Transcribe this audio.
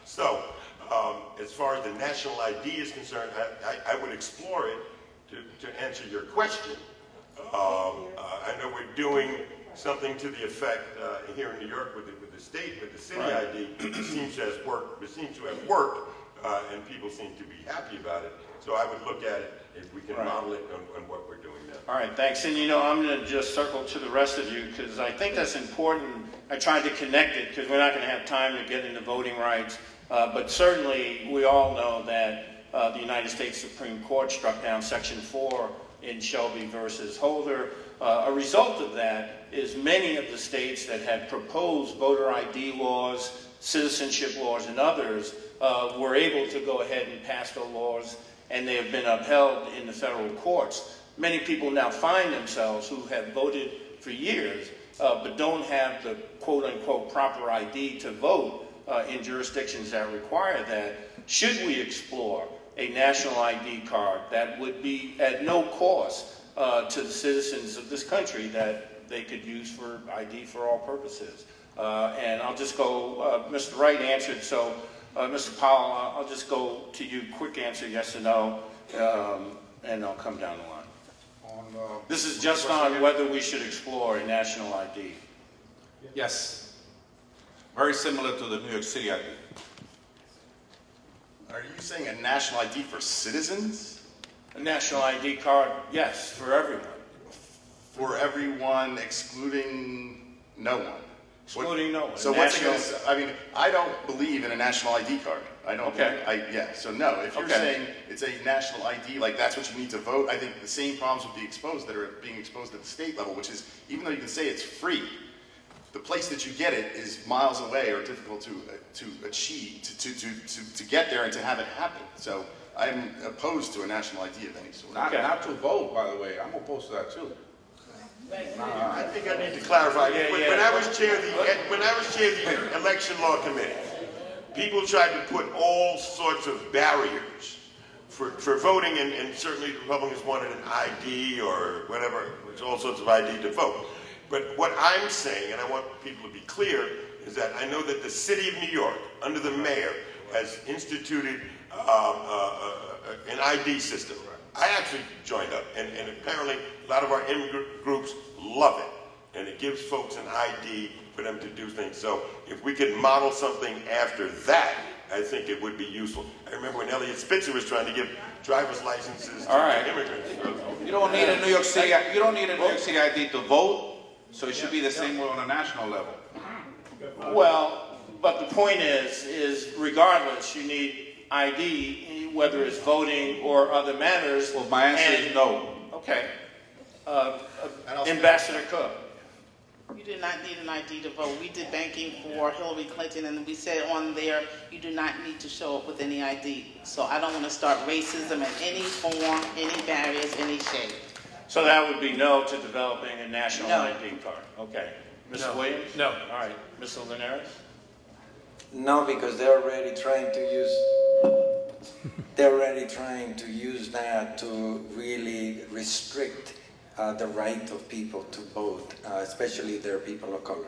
So, as far as the national ID is concerned, I would explore it to answer your question. I know we're doing something to the effect here in New York with the state, with the city ID. It seems to have worked, and people seem to be happy about it. So I would look at it if we can model it on what we're doing now. All right, thanks. And you know, I'm going to just circle to the rest of you because I think that's important. I tried to connect it because we're not going to have time to get into voting rights. But certainly, we all know that the United States Supreme Court struck down Section 4 in Shelby versus Holder. A result of that is many of the states that had proposed voter ID laws, citizenship laws, and others were able to go ahead and pass those laws, and they have been upheld in the federal courts. Many people now find themselves who have voted for years, but don't have the quote-unquote proper ID to vote in jurisdictions that require that. Should we explore a national ID card that would be at no cost to the citizens of this country that they could use for ID for all purposes? And I'll just go, Mr. Wright answered, so Mr. Powell, I'll just go to you, quick answer, yes or no, and I'll come down the line. This is just on whether we should explore a national ID. Yes. Very similar to the New York City ID. Are you saying a national ID for citizens? A national ID card, yes, for everyone. For everyone, excluding no one? Excluding no one. So what's it going to, I mean, I don't believe in a national ID card. I don't. Okay. Yeah, so no, if you're saying it's a national ID, like that's what you need to vote, I think the same problems would be exposed that are being exposed at the state level, which is, even though you can say it's free, the place that you get it is miles away or difficult to achieve, to get there and to have it happen. So I'm opposed to a national ID of any sort. Not to vote, by the way. I'm opposed to that too. I think I need to clarify. When I was chair of the election law committee, people tried to put all sorts of barriers for voting, and certainly the Republicans wanted an ID or whatever, all sorts of ID to vote. But what I'm saying, and I want people to be clear, is that I know that the city of New York, under the mayor, has instituted an ID system. I actually joined up, and apparently a lot of our immigrant groups love it, and it gives folks an ID for them to do things. So if we could model something after that, I think it would be useful. I remember when Elliot Spitzer was trying to give driver's licenses to immigrants. You don't need a New York City. You don't need a New York City ID to vote. So it should be the same way on a national level. Well, but the point is regardless, you need ID, whether it's voting or other matters. Well, my answer is no. Okay. Ambassador Cook. You do not need an ID to vote. We did banking for Hillary Clinton, and we said on there, you do not need to show up with any ID. So I don't want to start racism in any form, any barriers, any shape. So that would be no to developing a national ID card. Okay. Mr. Williams? No. All right. Mr. Linares? No, because they're already trying to use that to really restrict the right of people to vote, especially if they're people of color.